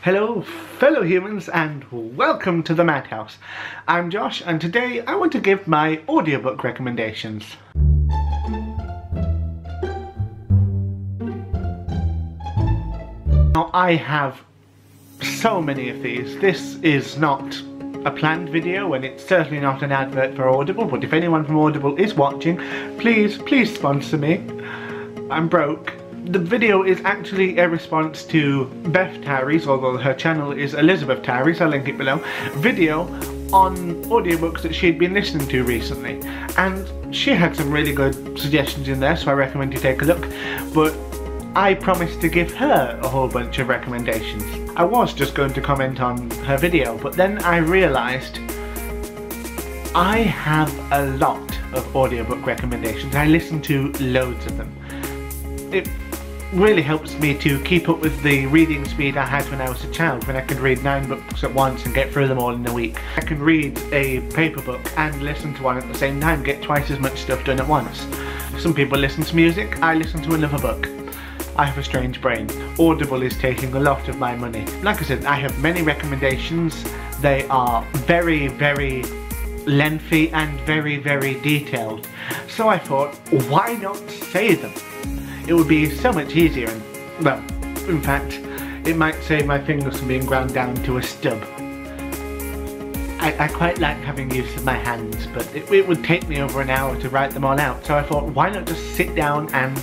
Hello fellow humans and welcome to the Madhouse. I'm Josh and today I want to give my audiobook recommendations. Now I have so many of these. This is not a planned video and it's certainly not an advert for Audible, but if anyone from Audible is watching, please sponsor me. I'm broke. The video is actually a response to Beth Tarry's, although her channel is Elizabeth Tarry's, I'll link it below, video on audiobooks that she'd been listening to recently. And she had some really good suggestions in there, so I recommend you take a look. But I promised to give her a whole bunch of recommendations. I was just going to comment on her video, but then I realised I have a lot of audiobook recommendations. I listen to loads of them. It really helps me to keep up with the reading speed I had when I was a child, when I could read 9 books at once and get through them all in a week. I can read a paper book and listen to one at the same time, get twice as much stuff done at once. Some people listen to music, I listen to another book. I have a strange brain. Audible is taking a lot of my money. Like I said, I have many recommendations. They are very lengthy and very detailed. So I thought, why not say them? It would be so much easier and, well, in fact, it might save my fingers from being ground down to a stub. I quite like having use of my hands, but it would take me over an hour to write them all out, so I thought, why not just sit down and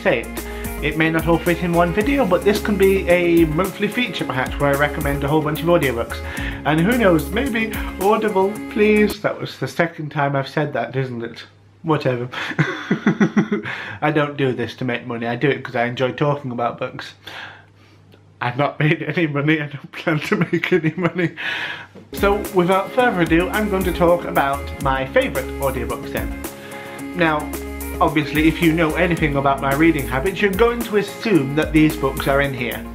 say it? It may not all fit in one video, but this can be a monthly feature perhaps, where I recommend a whole bunch of audiobooks. And who knows, maybe Audible, please. That was the second time I've said that, isn't it? Whatever. I don't do this to make money, I do it because I enjoy talking about books. I've not made any money, I don't plan to make any money. So without further ado, I'm going to talk about my favourite audiobooks then. Now, obviously if you know anything about my reading habits, you're going to assume that these books are in here.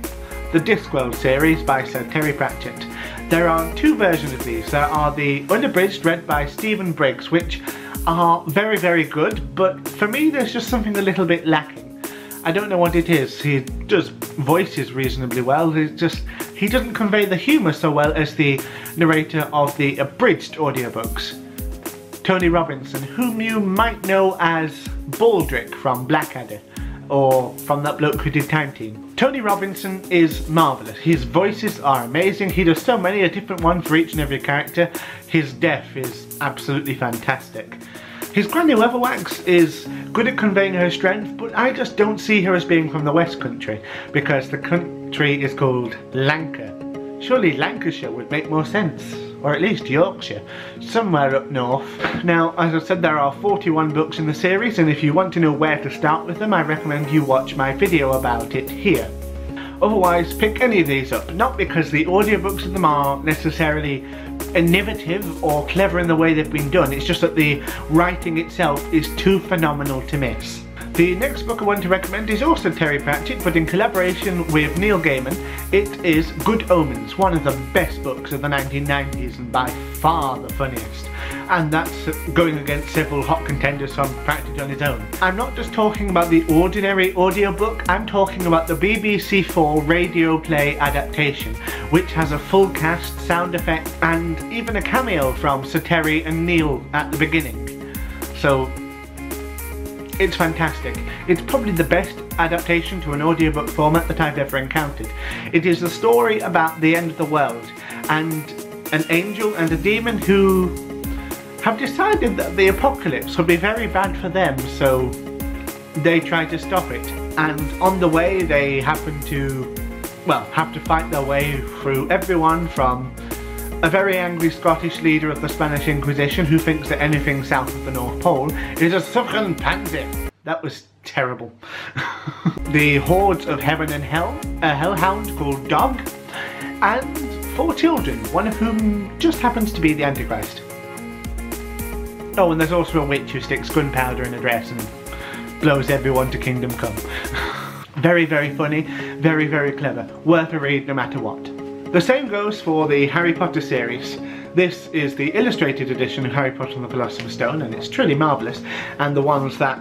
The Discworld series by Sir Terry Pratchett. There are 2 versions of these. There are the unabridged read by Stephen Briggs, which are very good, but for me there's just something a little bit lacking. I don't know what it is. He does voices reasonably well, it's just he doesn't convey the humour so well as the narrator of the abridged audiobooks, Tony Robinson, whom you might know as Baldric from Blackadder, or from that bloke who did Time Team. Tony Robinson is marvellous. His voices are amazing. He does so many, a different one for each and every character. His deaf is absolutely fantastic. His Granny Weatherwax is good at conveying her strength, but I just don't see her as being from the West Country, because the country is called Lancashire. Surely Lancashire would make more sense, or at least Yorkshire, somewhere up north. Now, as I said, there are 41 books in the series, and if you want to know where to start with them, I recommend you watch my video about it here. Otherwise, pick any of these up, not because the audiobooks of them are necessarily innovative or clever in the way they've been done, it's just that the writing itself is too phenomenal to miss. The next book I want to recommend is also Terry Pratchett, but in collaboration with Neil Gaiman. It is Good Omens, one of the best books of the 1990s and by far the funniest. And that's going against several hot contenders from Pratchett on his own. I'm not just talking about the ordinary audiobook, I'm talking about the BBC4 radio play adaptation, which has a full cast, sound effect, and even a cameo from Sir Terry and Neil at the beginning. So it's fantastic. It's probably the best adaptation to an audiobook format that I've ever encountered. It is a story about the end of the world and an angel and a demon who have decided that the apocalypse will be very bad for them, so they try to stop it. And on the way they happen to, well, have to fight their way through everyone from a very angry Scottish leader of the Spanish Inquisition who thinks that anything south of the North Pole is a sucking pansy. That was terrible. The hordes of heaven and hell, a hellhound called Dog, and 4 children, one of whom just happens to be the Antichrist. Oh, and there's also a witch who sticks gunpowder in a dress and blows everyone to Kingdom Come. Very funny, very clever. Worth a read no matter what. The same goes for the Harry Potter series. This is the illustrated edition of Harry Potter and the Philosopher's Stone, and it's truly marvellous, and the ones that,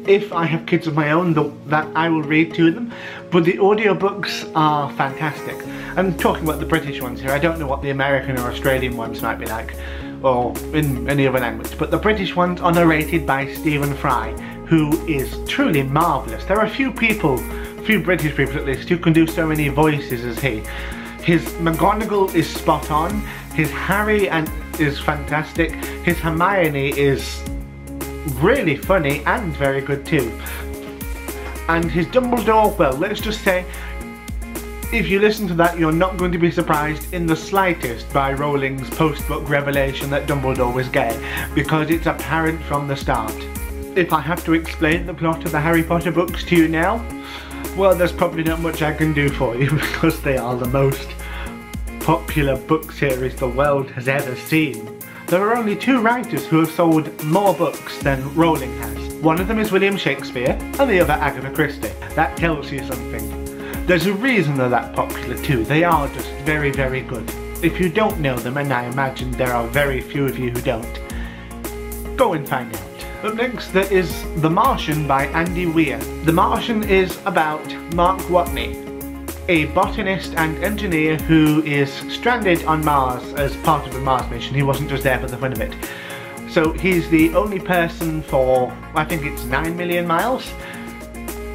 if I have kids of my own, that I will read to them. But the audiobooks are fantastic. I'm talking about the British ones here. I don't know what the American or Australian ones might be like, or in any other language, but the British ones are narrated by Stephen Fry, who is truly marvellous. There are a few British people at least, who can do so many voices as he. His McGonagall is spot on, his Harry is fantastic, his Hermione is really funny and very good too. And his Dumbledore, well, let's just say, if you listen to that, you're not going to be surprised in the slightest by Rowling's post-book revelation that Dumbledore was gay, because it's apparent from the start. If I have to explain the plot of the Harry Potter books to you now, well, there's probably not much I can do for you, because they are the most popular book series the world has ever seen. There are only 2 writers who have sold more books than Rowling has. One of them is William Shakespeare, and the other Agatha Christie. That tells you something. There's a reason they're that popular too. They are just very, very good. If you don't know them, and I imagine there are very few of you who don't, go and find out. Up next there is The Martian by Andy Weir. The Martian is about Mark Watney, a botanist and engineer who is stranded on Mars as part of the Mars mission. He wasn't just there for the fun of it. So he's the only person for, I think it's 9 million miles,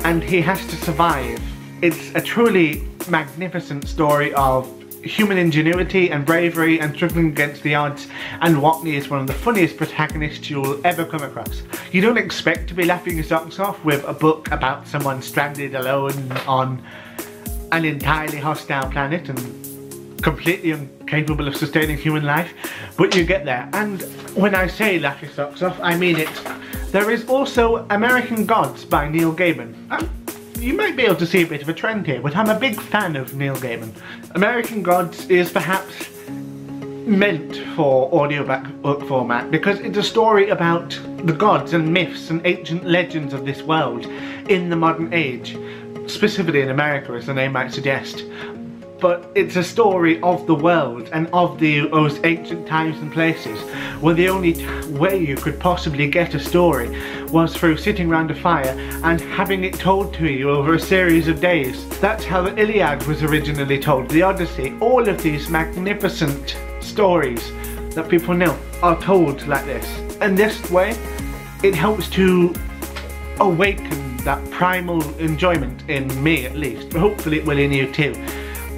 and he has to survive. It's a truly magnificent story of human ingenuity and bravery and struggling against the odds, and Watney is one of the funniest protagonists you'll ever come across. You don't expect to be laughing your socks off with a book about someone stranded alone on an entirely hostile planet and completely incapable of sustaining human life, but you get there. And when I say laugh your socks off, I mean it. There is also American Gods by Neil Gaiman. You might be able to see a bit of a trend here, but I'm a big fan of Neil Gaiman. American Gods is perhaps meant for audiobook format because it's a story about the gods and myths and ancient legends of this world in the modern age, specifically in America, as the name might suggest. But it's a story of the world and of those ancient times and places, where the only way you could possibly get a story was through sitting around a fire and having it told to you over a series of days. That's how the Iliad was originally told, the Odyssey. All of these magnificent stories that people know are told like this. And this way, it helps to awaken that primal enjoyment in me, at least. Hopefully it will in you too.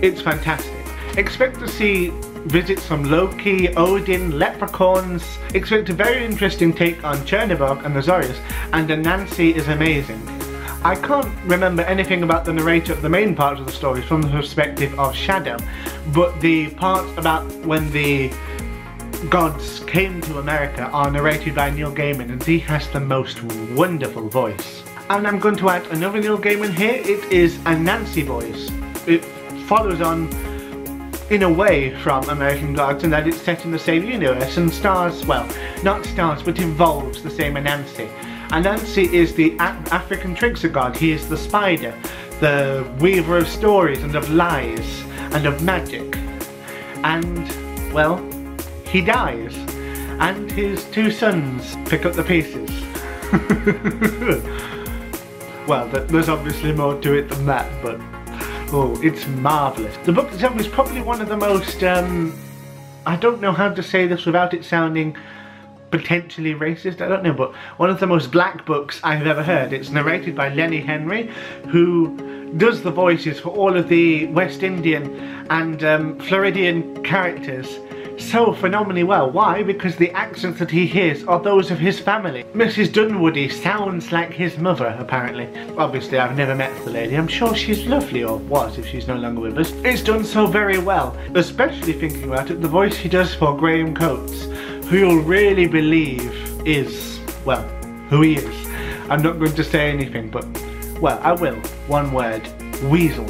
It's fantastic. Expect to see visits from Loki, Odin, leprechauns. Expect a very interesting take on Chernobog and the Zorius, and Anansi is amazing. I can't remember anything about the narrator of the main part of the story from the perspective of Shadow, but the parts about when the gods came to America are narrated by Neil Gaiman, and he has the most wonderful voice. And I'm going to add another Neil Gaiman here. It is Anansi voice. It follows on in a way from American Gods in that it's set in the same universe and stars, well, not stars, but involves the same Anansi. Anansi is the African trickster god. He is the spider, the weaver of stories and of lies and of magic. And, well, he dies. And his 2 sons pick up the pieces. Well, there's obviously more to it than that, but oh, it's marvellous. The book itself is probably one of the most, I don't know how to say this without it sounding potentially racist, I don't know, but one of the most black books I've ever heard. It's narrated by Lenny Henry, who does the voices for all of the West Indian and Floridian characters so phenomenally well. Why? Because the accents that he hears are those of his family. Mrs. Dunwoody sounds like his mother, apparently. Obviously, I've never met the lady. I'm sure she's lovely, or was, if she's no longer with us. It's done so very well, especially thinking about it, the voice he does for Graham Coates, who you'll really believe is, well, who he is. I'm not going to say anything, but, well, I will. One word. Weasel.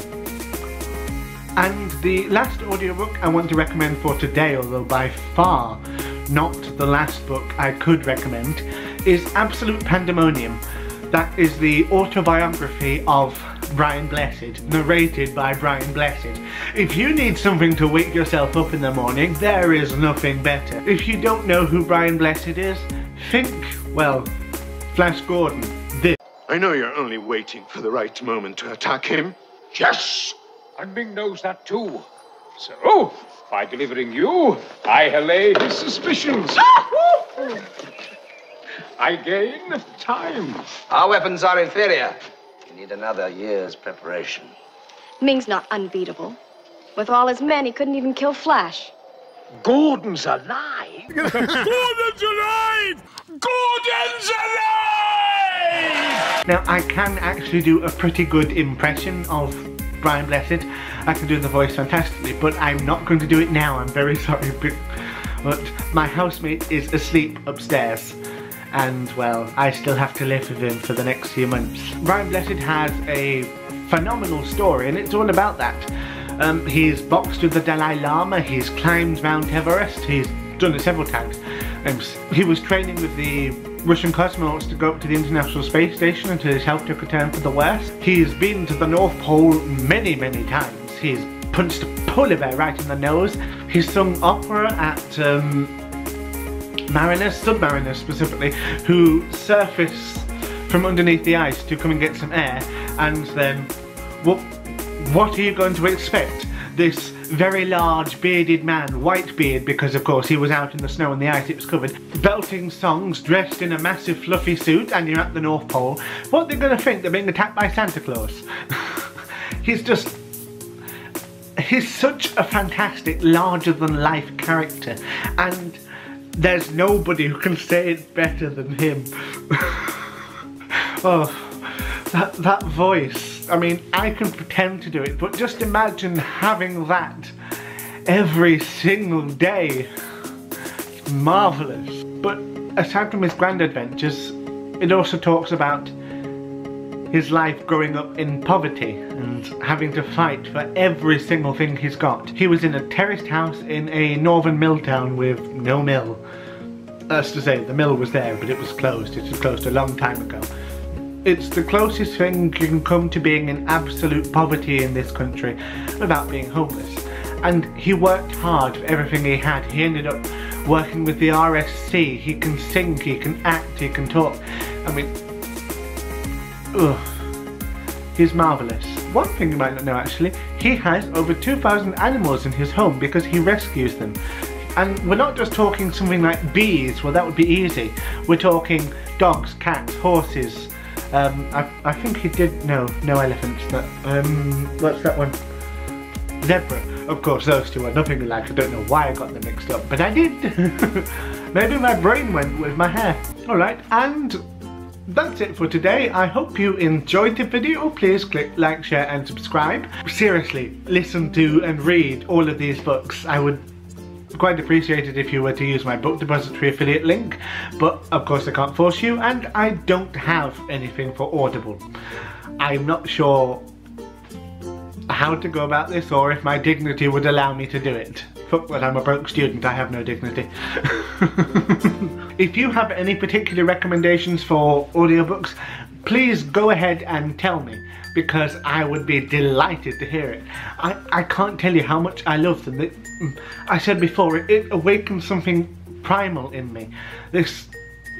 And the last audiobook I want to recommend for today, although by far not the last book I could recommend, is Absolute Pandemonium. That is the autobiography of Brian Blessed, narrated by Brian Blessed. If you need something to wake yourself up in the morning, there is nothing better. If you don't know who Brian Blessed is, think, well, Flash Gordon. This. I know you're only waiting for the right moment to attack him. Yes! And Ming knows that too. So, by delivering you, I allay his suspicions. I gain time. Our weapons are inferior. We need another year's preparation. Ming's not unbeatable. With all his men, he couldn't even kill Flash. Gordon's alive. Gordon's alive! Gordon's alive! Now, I can actually do a pretty good impression of Brian Blessed. I can do the voice fantastically, but I'm not going to do it now. I'm very sorry, but my housemate is asleep upstairs. And, well, I still have to live with him for the next few months. Brian Blessed has a phenomenal story, and it's all about that. He's boxed with the Dalai Lama, he's climbed Mount Everest, he's done it several times. He was training with the Russian cosmonauts to go up to the International Space Station until his health took a turn for the worse. He's been to the North Pole many, many times. He's punched a polar bear right in the nose. He's sung opera at mariners, submariners specifically, who surface from underneath the ice to come and get some air, and then, well, what are you going to expect? This very large bearded man, white beard because of course he was out in the snow and the ice, it was covered, belting songs, dressed in a massive fluffy suit, and you're at the North Pole. What are they going to think? They're being attacked by Santa Claus? He's such a fantastic, larger-than-life character, and there's nobody who can say it better than him. Oh, that voice. I mean, I can pretend to do it, but just imagine having that every single day. It's marvellous. But aside from his grand adventures, it also talks about his life growing up in poverty and having to fight for every single thing he's got. He was in a terraced house in a northern mill town with no mill. That's to say, the mill was there, but it was closed. It was closed a long time ago. It's the closest thing you can come to being in absolute poverty in this country without being homeless. And he worked hard for everything he had. He ended up working with the RSC. He can sing, he can act, he can talk. I mean, he's marvellous. One thing you might not know actually, he has over 2,000 animals in his home because he rescues them. And we're not just talking something like bees, well that would be easy. We're talking dogs, cats, horses. I think he did, no elephants, what's that one? Zebra. Of course, those two are nothing alike. I don't know why I got them mixed up, but I did. Maybe my brain went with my hair. Alright, and that's it for today. I hope you enjoyed the video. Please click like, share and subscribe. Seriously, listen to and read all of these books. I would quite appreciate it if you were to use my book depository affiliate link, but of course I can't force you, and I don't have anything for Audible. I'm not sure how to go about this or if my dignity would allow me to do it. Fuck that, I'm a broke student, I have no dignity. If you have any particular recommendations for audiobooks, please go ahead and tell me, because I would be delighted to hear it. I can't tell you how much I love them. I said before, it awakens something primal in me. This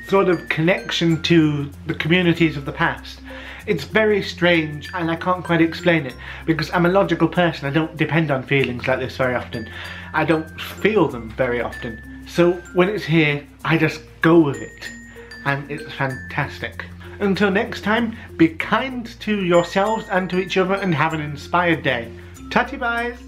sort of connection to the communities of the past. It's very strange and I can't quite explain it because I'm a logical person. I don't depend on feelings like this very often. I don't feel them very often. So when it's here, I just go with it. And it's fantastic. Until next time, be kind to yourselves and to each other and have an inspired day. Tatty byes!